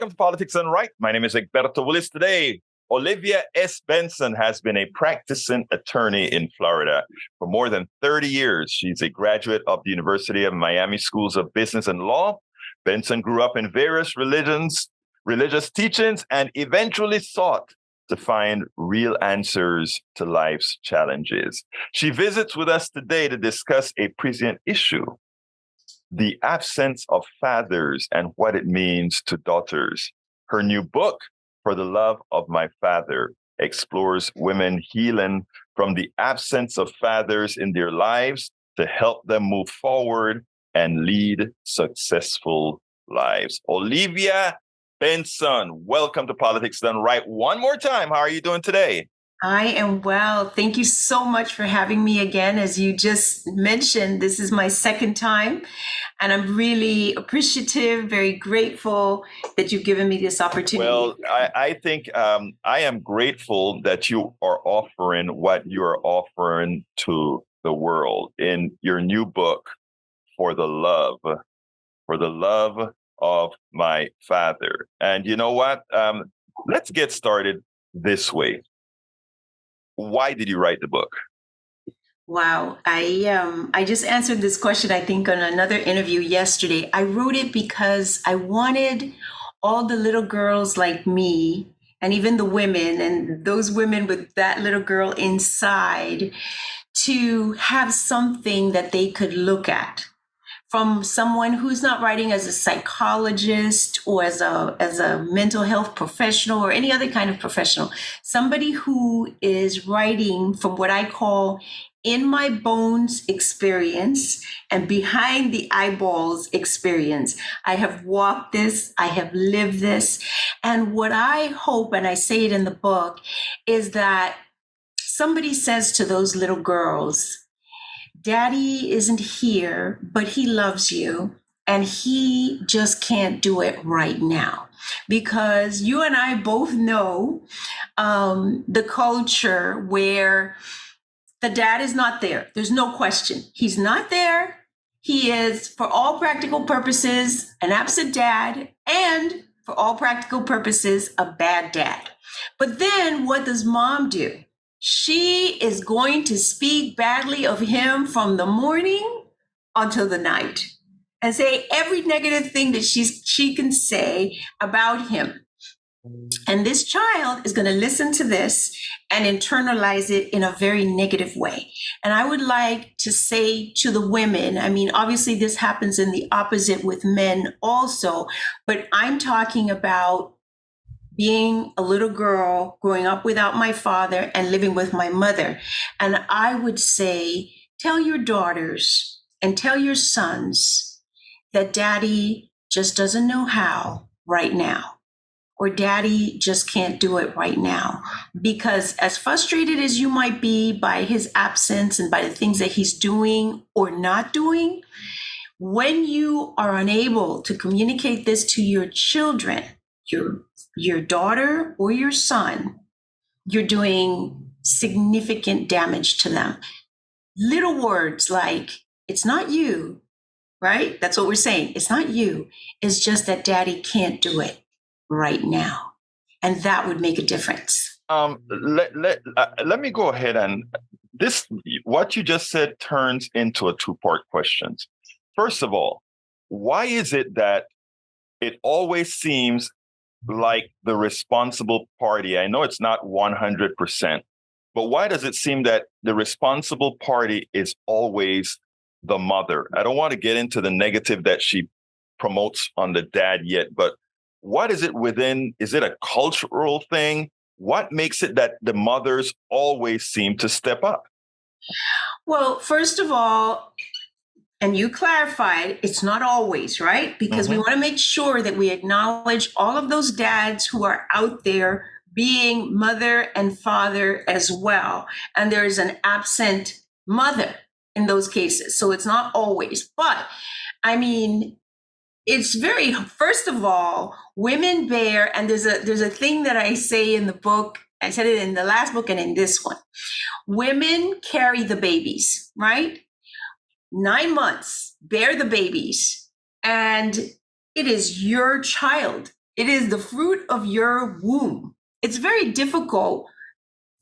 Welcome to Politics Done Right. My name is Egberto Willis. Today, Olivia S. Benson has been a practicing attorney in Florida for more than 30 years. She's a graduate of the University of Miami Schools of Business and Law. Benson grew up in various religious teachings, and eventually sought to find real answers to life's challenges. She visits with us today to discuss a present issue: the absence of fathers and what it means to daughters. Her new book, For the Love of My Father, explores women healing from the absence of fathers in their lives to help them move forward and lead successful lives. Olivia Benson, welcome to Politics Done Right one more time. How are you doing today? I am well. Thank you so much for having me again. As you just mentioned, this is my second time, and I'm really appreciative, very grateful that you've given me this opportunity. Well, I think I am grateful that you are offering what you are offering to the world in your new book, For the Love of My Father. And you know what? Let's get started this way. Why did you write the book? Wow. I just answered this question, I think, on another interview yesterday. I wrote it because I wanted all the little girls like me, and even the women, and those women with that little girl inside, to have something that they could look at from someone who's not writing as a psychologist or as a mental health professional or any other kind of professional. Somebody who is writing from what I call in my bones experience and behind the eyeballs experience. I have walked this, I have lived this. And what I hope, and I say it in the book, is that somebody says to those little girls, Daddy isn't here, but he loves you, and he just can't do it right now. Because you and I both know the culture where the dad is not there. There's no question. He's not there. He is, for all practical purposes, an absent dad, and for all practical purposes, a bad dad. But then what does mom do? She is going to speak badly of him from the morning until the night and say every negative thing that she can say about him. And this child is going to listen to this and internalize it in a very negative way. And I would like to say to the women, I mean, obviously this happens in the opposite with men also, but I'm talking about being a little girl growing up without my father and living with my mother. And I would say, tell your daughters and tell your sons that daddy just doesn't know how right now, or daddy just can't do it right now. Because as frustrated as you might be by his absence and by the things that he's doing or not doing, when you are unable to communicate this to your children, your daughter or your son, you're doing significant damage to them. Little words like, it's not you, right? That's what we're saying. It's not you. It's just that daddy can't do it right now. And that would make a difference. Let me go ahead, and this, what you just said turns into a two-part question. First of all, why is it that it always seems like the responsible party, I know it's not 100%, but why does it seem that the responsible party is always the mother? I don't want to get into the negative that she promotes on the dad yet, but what is it within? Is it a cultural thing? What makes it that the mothers always seem to step up? Well, first of all, and you clarified, it's not always, right? Because we want to make sure that we acknowledge all of those dads who are out there being mother and father as well. And there's an absent mother in those cases. So it's not always. But I mean, it's very, first of all, women bear, and there's a thing that I say in the book, I said it in the last book and in this one. Women carry the babies, right? 9 months, bear the babies, and it is your child It is the fruit of your womb. It's very difficult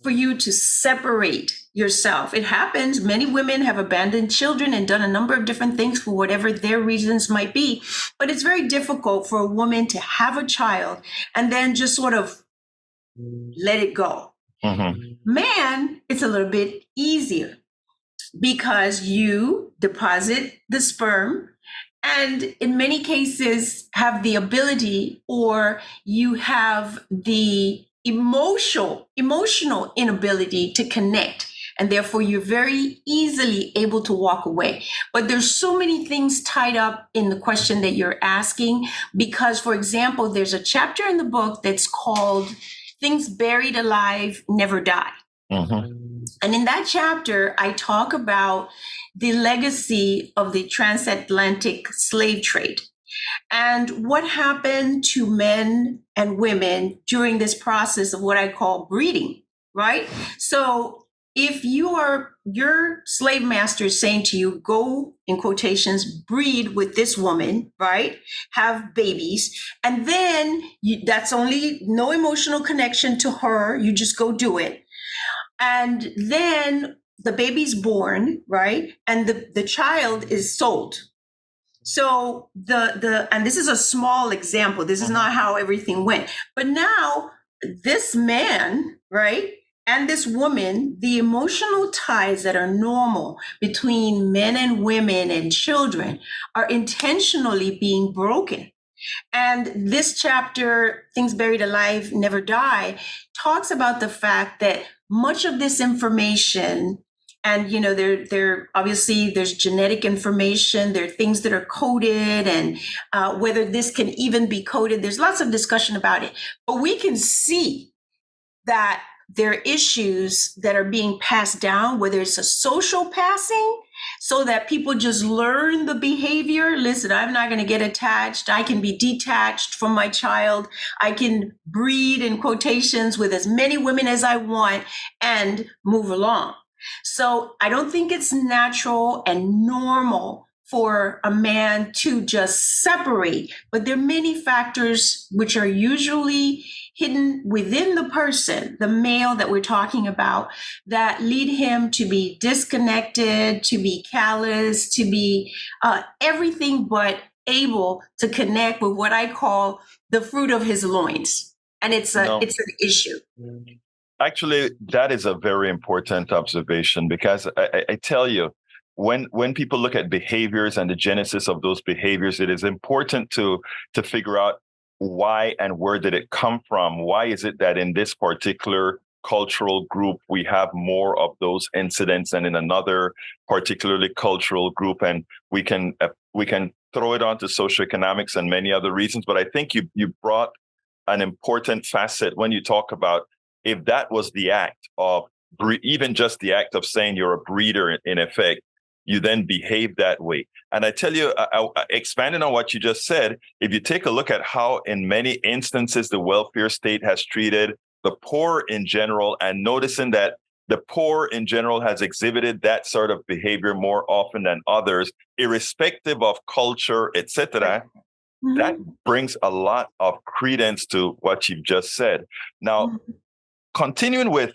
for you to separate yourself. It happens. Many women have abandoned children and done a number of different things for whatever their reasons might be. But it's very difficult for a woman to have a child and then just sort of let it go. Mm-hmm. Man, it's a little bit easier because you deposit the sperm and in many cases have the ability, or you have the emotional inability to connect, and therefore you're very easily able to walk away. But there's so many things tied up in the question that you're asking, because, for example, there's a chapter in the book that's called Things Buried Alive Never Die. Mm-hmm. And in that chapter, I talk about the legacy of the transatlantic slave trade and what happened to men and women during this process of what I call breeding, right? So if your slave master is saying to you, go, in quotations, breed with this woman, right? Have babies. And then that's only no emotional connection to her. You just go do it. And then the baby's born, right? And the child is sold. So and this is a small example. This is not how everything went. But now this man, right? And this woman, the emotional ties that are normal between men and women and children are intentionally being broken. And this chapter, Things Buried Alive Never Die, talks about the fact that much of this information, and there obviously there's genetic information, there are things that are coded, and whether this can even be coded, there's lots of discussion about it. But we can see that there are issues that are being passed down, whether it's a social passing, so that people just learn the behavior. Listen, I'm not going to get attached. I can be detached from my child. I can breed, in quotations, with as many women as I want and move along. So I don't think it's natural and normal for a man to just separate, but there are many factors which are usually hidden within the person, the male that we're talking about, that lead him to be disconnected, to be callous, to be everything but able to connect with what I call the fruit of his loins. And it's an issue. Actually, that is a very important observation, because I tell you, when people look at behaviors and the genesis of those behaviors, it is important to figure out why and where did it come from? Why is it that in this particular cultural group we have more of those incidents than in another particularly cultural group? And we can throw it onto socioeconomics and many other reasons. But I think you brought an important facet when you talk about, if that was the act of even just the act of saying you're a breeder, in effect, you then behave that way. And I tell you, expanding on what you just said, if you take a look at how in many instances the welfare state has treated the poor in general, and noticing that the poor in general has exhibited that sort of behavior more often than others, irrespective of culture, etc., that brings a lot of credence to what you've just said. Now, continuing with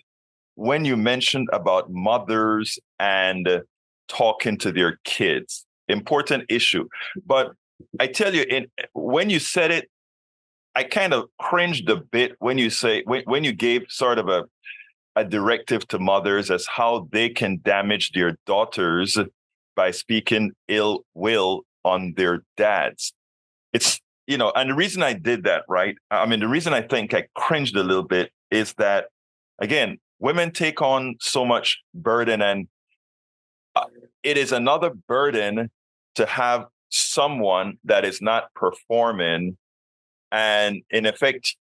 when you mentioned about mothers and talking to their kids, important issue. But I tell you, when you said it, I kind of cringed a bit when you gave sort of a directive to mothers as how they can damage their daughters by speaking ill will on their dads. It's, and the reason I did that, right? I mean, the reason I think I cringed a little bit is that, again, women take on so much burden, and it is another burden to have someone that is not performing. And in effect,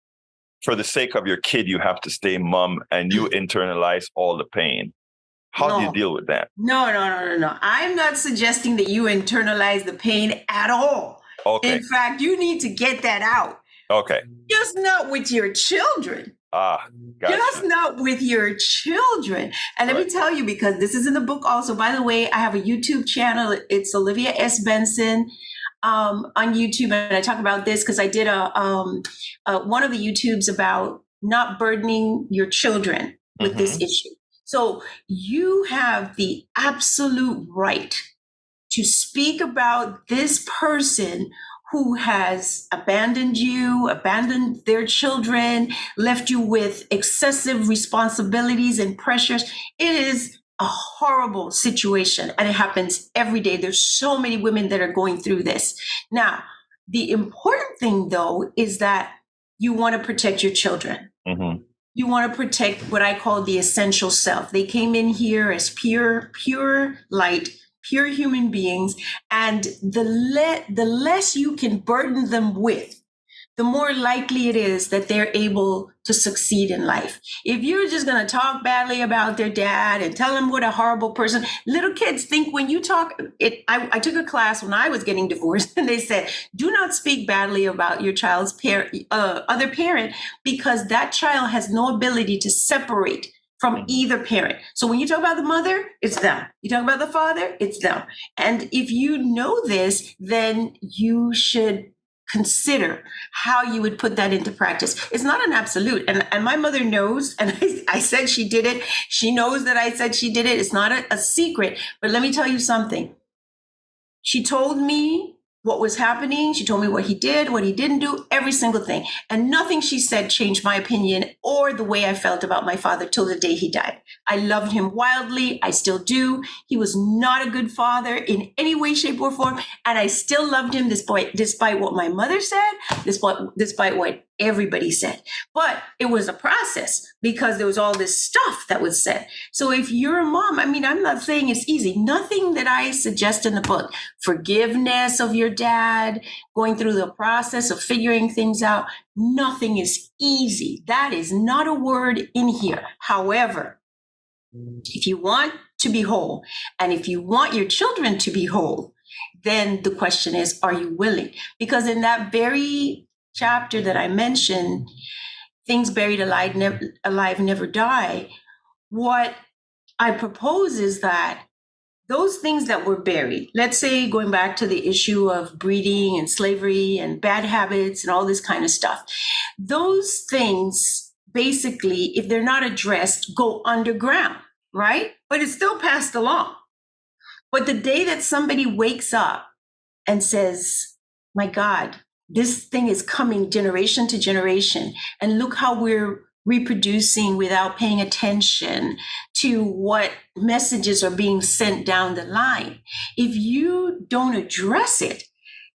for the sake of your kid, you have to stay mum and you internalize all the pain. How do you deal with that? No. I'm not suggesting that you internalize the pain at all. Okay. In fact, you need to get that out. Okay. Just not with your children. Gotcha. Just not with your children. And let me tell you, because this is in the book also. By the way, I have a YouTube channel. It's Olivia S. Benson. on YouTube, and I talk about this because I did one of the YouTubes about not burdening your children with this issue. So you have the absolute right to speak about this person who has abandoned you, abandoned their children, left you with excessive responsibilities and pressures. It is a horrible situation, and it happens every day. There's so many women that are going through this. Now, the important thing, though, is that you want to protect your children. You want to protect what I call the essential self. They came in here as pure light, pure human beings, and the less you can burden them with, the more likely it is that they're able to succeed in life. If you're just going to talk badly about their dad and tell them what a horrible person, little kids think when you talk, I took a class when I was getting divorced, and they said, do not speak badly about your child's other parent, because that child has no ability to separate from either parent. So when you talk about the mother, it's them. You talk about the father, it's them. And if you know this, then you should consider how you would put that into practice. It's not an absolute. And my mother knows, and I said she did it. She knows that I said she did it. It's not a secret. But let me tell you something. She told me what was happening. She told me what he did, what he didn't do, every single thing. And nothing she said changed my opinion or the way I felt about my father till the day he died. I loved him wildly. I still do. He was not a good father in any way, shape, or form. And I still loved him despite what my mother said, despite what everybody said. But it was a process because there was all this stuff that was said. So if you're a mom, I mean, I'm not saying it's easy. Nothing that I suggest in the book, forgiveness of your dad, going through the process of figuring things out, nothing is easy. That is not a word in here. However, if you want to be whole, and if you want your children to be whole, then the question is, are you willing? Because in that very chapter that I mentioned, things buried alive never die. What I propose is that those things that were buried, let's say going back to the issue of breeding and slavery and bad habits and all this kind of stuff, those things basically, if they're not addressed, go underground, right? But it's still passed along. But the day that somebody wakes up and says, my God, this thing is coming generation to generation, and look how we're reproducing without paying attention to what messages are being sent down the line. If you don't address it,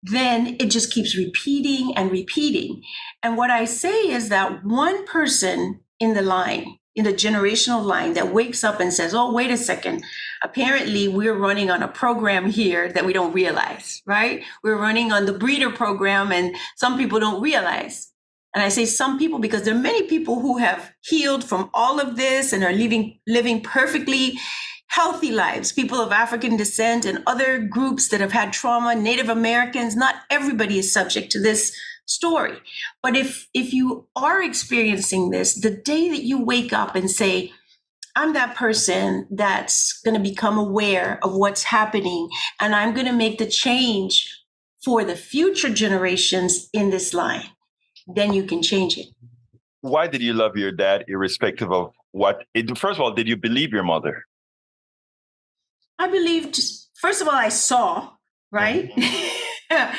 then it just keeps repeating and repeating. And what I say is that one person in the line, in the generational line, that wakes up and says, oh, wait a second, apparently we're running on a program here that we don't realize, right? We're running on the breeder program, and some people don't realize. And I say some people because there are many people who have healed from all of this and are living perfectly healthy lives. People of African descent and other groups that have had trauma, Native Americans. Not everybody is subject to this story. But if you are experiencing this, the day that you wake up and say, I'm that person that's going to become aware of what's happening, and I'm going to make the change for the future generations in this line, then you can change it. Why did you love your dad, irrespective of first of all, did you believe your mother? I believed, first of all, I saw, right?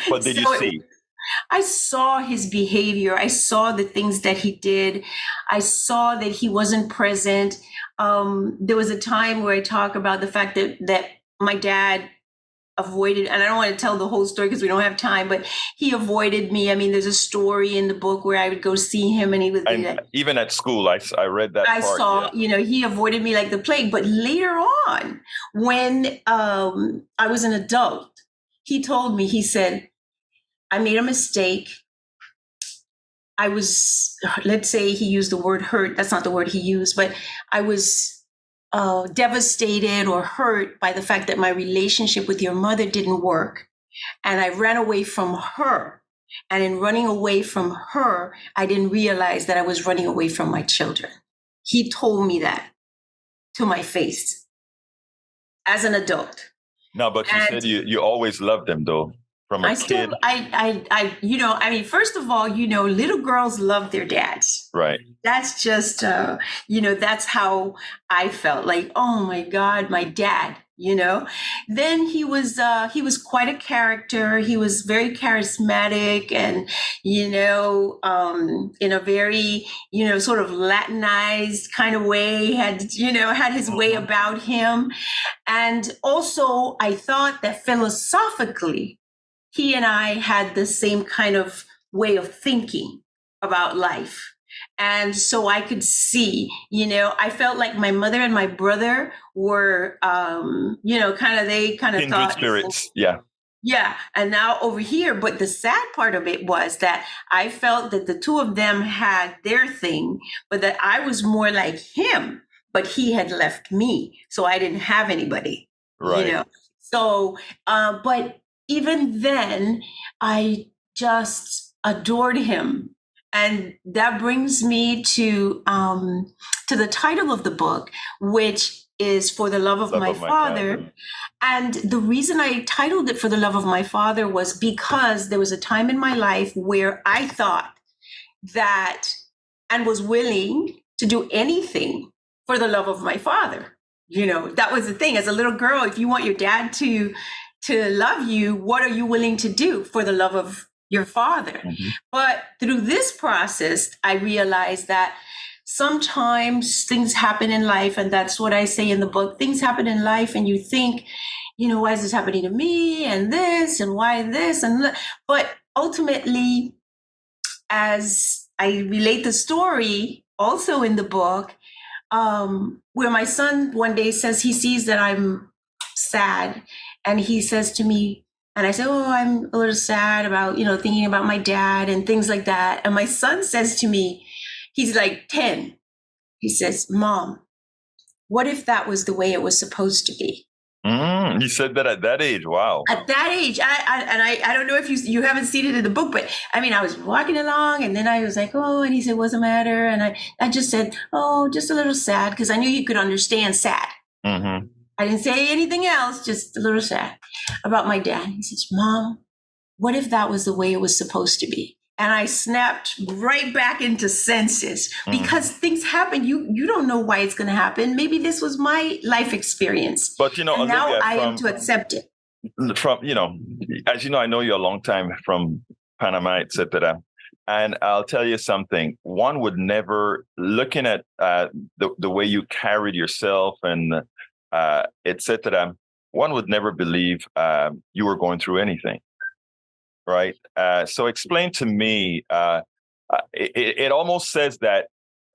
What did you see? I saw his behavior. I saw the things that he did. I saw that he wasn't present. There was a time where I talk about the fact that my dad avoided, and I don't want to tell the whole story because we don't have time, but he avoided me. I mean, there's a story in the book where I would go see him, and he was even at school. I read that. I saw, he avoided me like the plague. But later on, when I was an adult, he told me, he said, I made a mistake. I was, let's say he used the word hurt. That's not the word he used, but I was devastated or hurt by the fact that my relationship with your mother didn't work. And I ran away from her. And in running away from her, I didn't realize that I was running away from my children. He told me that to my face as an adult. No, but you said you always loved them, though. from a kid? First of all, little girls love their dads. Right. That's just, that's how I felt like, oh my God, my dad, Then he was quite a character. He was very charismatic and, in a very, sort of Latinized kind of way, had his way about him. And also I thought that philosophically, he and I had the same kind of way of thinking about life. And so I could see, I felt like my mother and my brother were, they kind of kindred thought spirits. Yeah. Yeah. And now over here, but the sad part of it was that I felt that the two of them had their thing, but that I was more like him, but he had left me. So I didn't have anybody, Right. So, but even then, I just adored him. And that brings me to the title of the book, which is For the Love of My Father. And the reason I titled it For the Love of My Father was because there was a time in my life where I thought that and was willing to do anything for the love of my father. That was the thing. As a little girl, if you want your dad to love you, what are you willing to do for the love of your father? Mm-hmm. But through this process, I realized that sometimes things happen in life, and that's what I say in the book. Things happen in life, and you think, why is this happening to me? And this, and why this, and that? But ultimately, as I relate the story, also in the book, where my son one day says he sees that I'm sad, and he says to me, and I say, oh, I'm a little sad about, thinking about my dad and things like that. And my son says to me, he's like 10. He says, Mom, what if that was the way it was supposed to be? He said that at that age. Wow. At that age. I don't know if you haven't seen it in the book, but I was walking along, and then I was like, oh, and he said, what's the matter? And I just said, oh, just a little sad, because I knew you could understand sad. Mm-hmm. I didn't say anything else, just a little sad about my dad. He says, Mom, what if that was the way it was supposed to be? And I snapped right back into senses, because things happen. You don't know why it's going to happen. Maybe this was my life experience. But, and Olivia, now I am to accept it. From, as you know, I know you a long time from Panama, etc. And I'll tell you something. One would never, looking at the way you carried yourself and etc., one would never believe you were going through anything. Right. So explain to me, it almost says that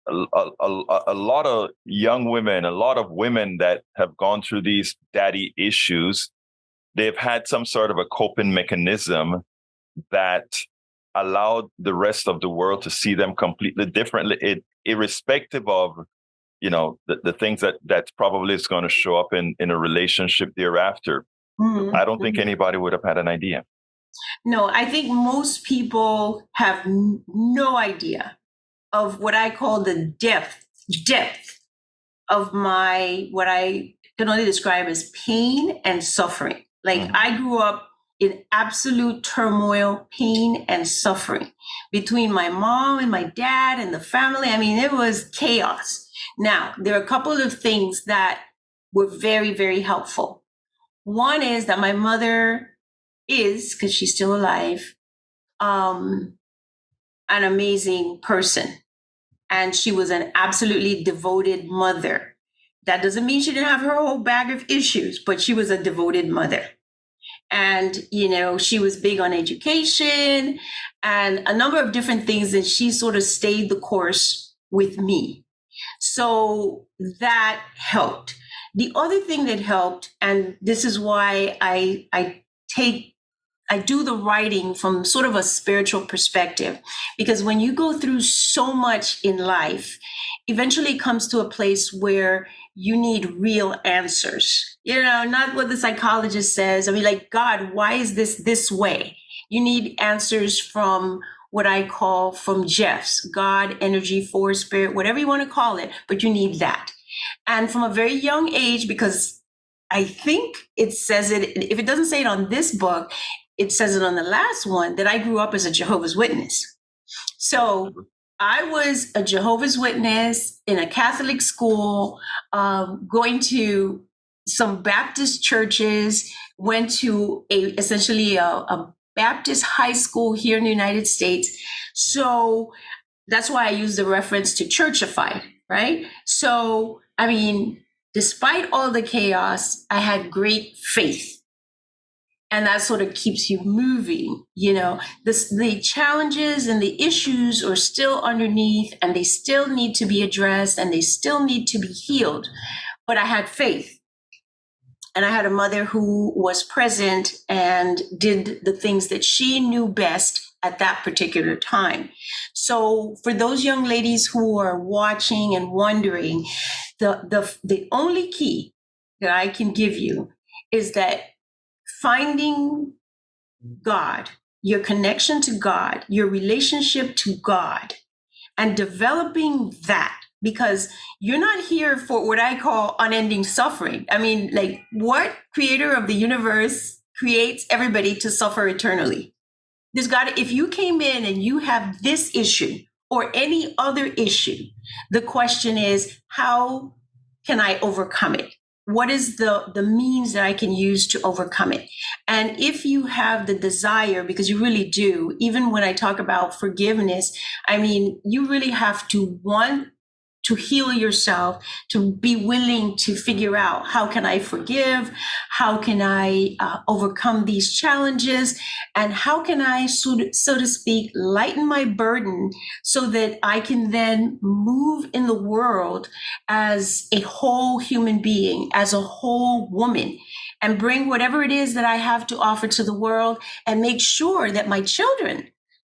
a lot of young women, a lot of women that have gone through these daddy issues, they've had some sort of a coping mechanism that allowed the rest of the world to see them completely differently, irrespective of, the things that probably is going to show up in a relationship thereafter. Mm-hmm. I don't think anybody would have had an idea. No, I think most people have no idea of what I call the depth of what I can only describe as pain and suffering. Like I grew up in absolute turmoil, pain and suffering between my mom and my dad and the family. It was chaos. Now, there are a couple of things that were very, very helpful. One is that my mother is, because she's still alive, an amazing person. And she was an absolutely devoted mother. That doesn't mean she didn't have her whole bag of issues, but she was a devoted mother. And, she was big on education and a number of different things, and she sort of stayed the course with me. So that helped. The other thing that helped, and this is why I do the writing from sort of a spiritual perspective, because when you go through so much in life, eventually it comes to a place where you need real answers, not what the psychologist says. God, why is this way? You need answers from what I call from Jeff's, God, energy, force, spirit, whatever you want to call it, but you need that. And from a very young age, because I think it says it, if it doesn't say it on this book, it says it on the last one, that I grew up as a Jehovah's Witness. So I was a Jehovah's Witness in a Catholic school, going to some Baptist churches, went to essentially a Baptist high school here in the United States. So that's why I use the reference to churchified, right? So, I mean, despite all the chaos, I had great faith. And that sort of keeps you moving. The challenges and the issues are still underneath, and they still need to be addressed, and they still need to be healed. But I had faith. And I had a mother who was present and did the things that she knew best at that particular time. So for those young ladies who are watching and wondering, the only key that I can give you is that finding God, your connection to God, your relationship to God, and developing that, because you're not here for what I call unending suffering. I mean, like, what creator of the universe creates everybody to suffer eternally? If you came in and you have this issue or any other issue, the question is, how can I overcome it? What is the means that I can use to overcome it? And if you have the desire, because you really do, even when I talk about forgiveness, I mean, you really have to want to heal yourself, to be willing to figure out, how can I forgive? How can I overcome these challenges? And how can I, so to speak, lighten my burden so that I can then move in the world as a whole human being, as a whole woman, and bring whatever it is that I have to offer to the world, and make sure that my children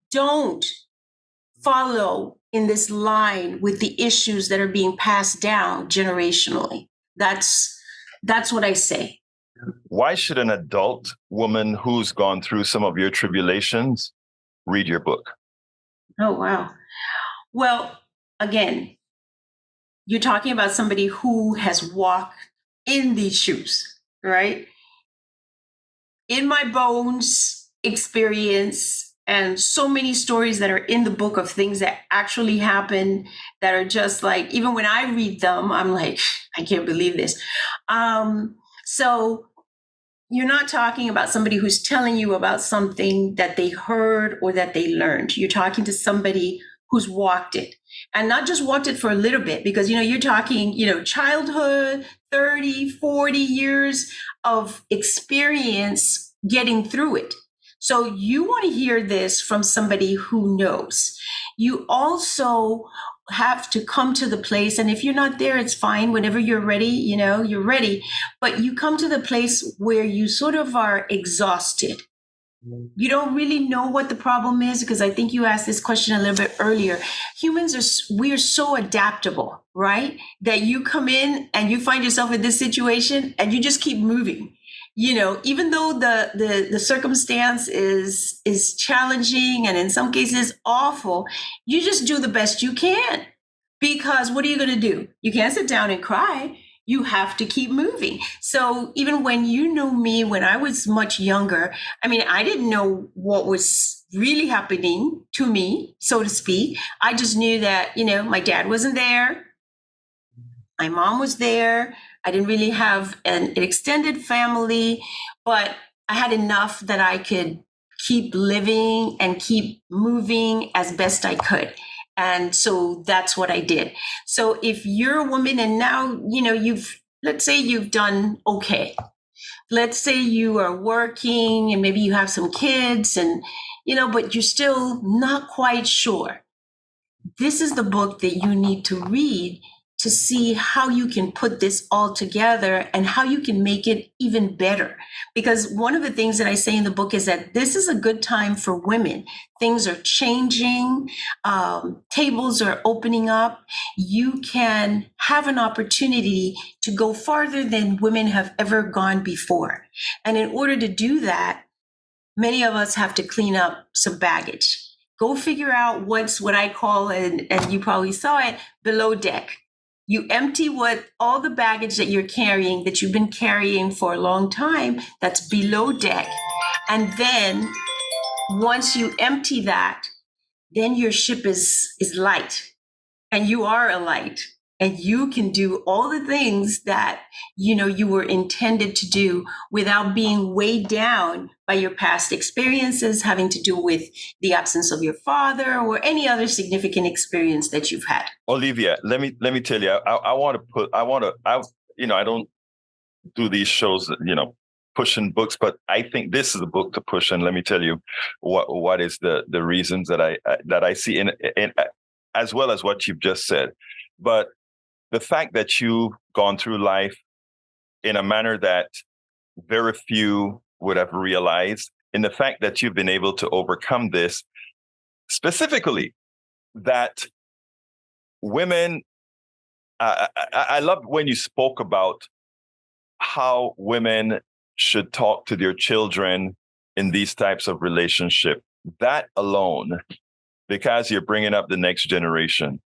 don't follow in this line with the issues that are being passed down generationally. That's what I say. Why should an adult woman who's gone through some of your tribulations read your book? Oh, wow. Well, again, you're talking about somebody who has walked in these shoes, right? In my bones experience, and so many stories that are in the book of things that actually happened, that are just like, even when I read them, I'm like, I can't believe this. So you're not talking about somebody who's telling you about something that they heard or that they learned. You're talking to somebody who's walked it, and not just walked it for a little bit, because, you're talking, childhood, 30, 40 years of experience getting through it. So you want to hear this from somebody who knows. You also have to come to the place, and if you're not there, it's fine. Whenever you're ready, you're ready. But you come to the place where you sort of are exhausted. You don't really know what the problem is, because I think you asked this question a little bit earlier. We are so adaptable, right? That you come in and you find yourself in this situation and you just keep moving. Even though the circumstance is challenging and in some cases awful, you just do the best you can, because what are you going to do? You can't sit down and cry. You have to keep moving. So even when me, when I was much younger, I mean, I didn't know what was really happening to me, so to speak. I just knew that, my dad wasn't there. My mom was there. I didn't really have an extended family, but I had enough that I could keep living and keep moving as best I could. And so that's what I did. So if you're a woman and now, let's say you've done okay. Let's say you are working and maybe you have some kids and, but you're still not quite sure. This is the book that you need to read to see how you can put this all together and how you can make it even better. Because one of the things that I say in the book is that this is a good time for women. Things are changing. Tables are opening up. You can have an opportunity to go farther than women have ever gone before. And in order to do that, many of us have to clean up some baggage. Go figure out what's what I call, and you probably saw it, below deck. You empty all the baggage that you've been carrying for a long time, that's below deck. And then once you empty that, then your ship is light, and you are a light, and you can do all the things that you were intended to do without being weighed down by your past experiences having to do with the absence of your father or any other significant experience that you've had. Olivia, let me tell you, I don't do these shows, pushing books, but I think this is a book to push. And let me tell you what is the reasons that I see in as well as what you've just said. But the fact that you've gone through life in a manner that very few would have realized, in the fact that you've been able to overcome this, specifically that women, I love when you spoke about how women should talk to their children in these types of relationship. That alone, because you're bringing up the next generation,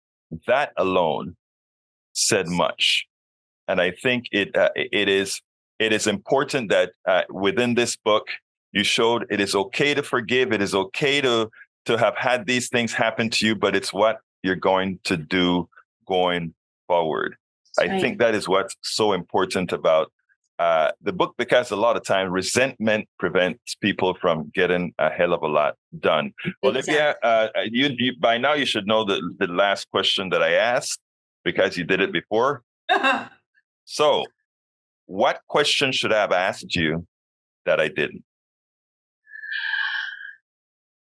that alone said much. And I think it is important that within this book, you showed it is okay to forgive. It is okay to have had these things happen to you, but it's what you're going to do going forward. Right. I think that is what's so important about the book, because a lot of times resentment prevents people from getting a hell of a lot done. Exactly. Olivia, you by now you should know the last question that I asked, because you did it before. So, what question should I have asked you that I didn't?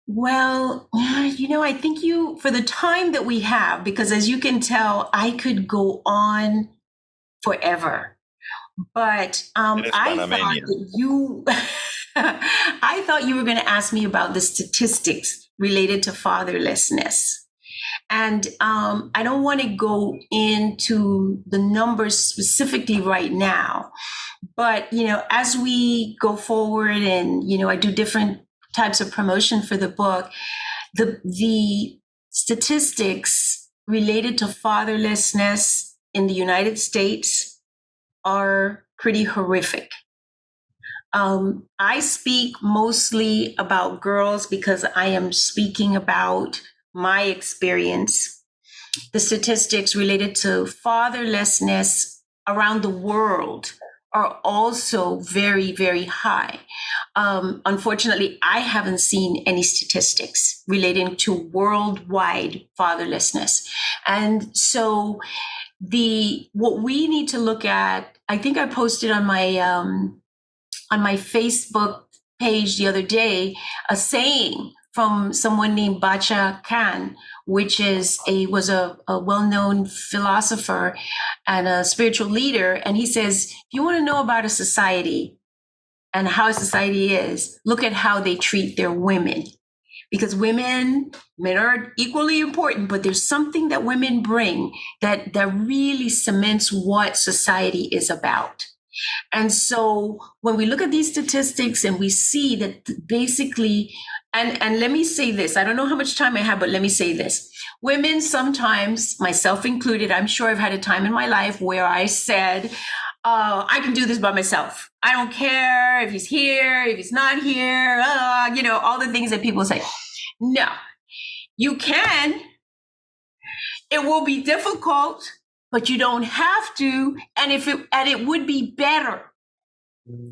Well, I think for the time that we have, because as you can tell, I could go on forever. But I thought you were going to ask me about the statistics related to fatherlessness. And I don't want to go into the numbers specifically right now. But, as we go forward and, I do different types of promotion for the book, the statistics related to fatherlessness in the United States are pretty horrific. I speak mostly about girls because I am speaking about my experience. The statistics related to fatherlessness around the world are also very, very high. Unfortunately, I haven't seen any statistics relating to worldwide fatherlessness. And so what we need to look at, I think I posted on my Facebook page the other day, a saying from someone named Bacha Khan, which was a well-known philosopher and a spiritual leader. And he says, if you want to know about a society and how a society is, look at how they treat their women. Because men are equally important, but there's something that women bring that really cements what society is about. And so when we look at these statistics and we see that basically, and let me say this, I don't know how much time I have, but let me say this. Women sometimes, myself included, I'm sure I've had a time in my life where I said, I can do this by myself. I don't care if he's here, if he's not here, all the things that people say. No, you can. It will be difficult, but you don't have to. And it would be better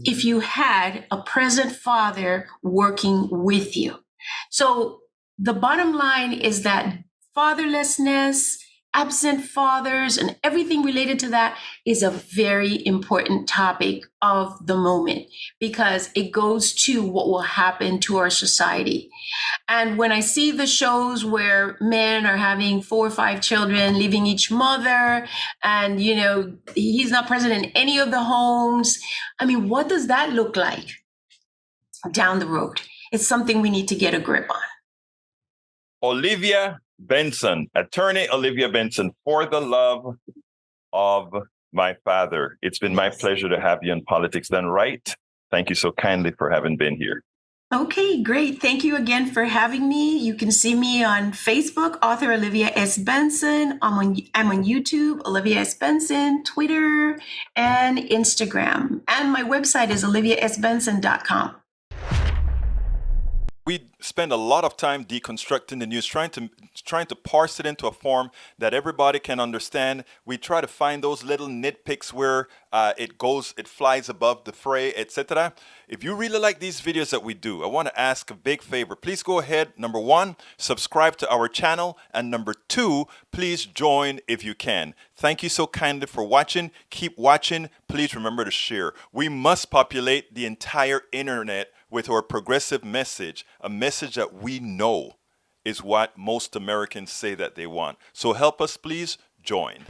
if you had a present father working with you. So the bottom line is that fatherlessness, absent fathers, and everything related to that is a very important topic of the moment, because it goes to what will happen to our society. And when I see the shows where men are having 4 or 5 children, leaving each mother, and, he's not present in any of the homes, I mean, what does that look like down the road? It's something we need to get a grip on. Olivia Benson, attorney Olivia Benson, for the love of my father. It's been my pleasure to have you on Politics Done Right. Thank you so kindly for having been here. Okay, great. Thank you again for having me. You can see me on Facebook, author Olivia S. Benson. I'm on YouTube, Olivia S. Benson, Twitter, and Instagram. And my website is oliviasbenson.com. We spend a lot of time deconstructing the news, trying to parse it into a form that everybody can understand. We try to find those little nitpicks where it flies above the fray, etc. If you really like these videos that we do, I want to ask a big favor. Please go ahead. Number one, subscribe to our channel, and number two, please join if you can. Thank you so kindly for watching. Keep watching. Please remember to share. We must populate the entire internet with our progressive message, a message that we know is what most Americans say that they want. So help us, please join.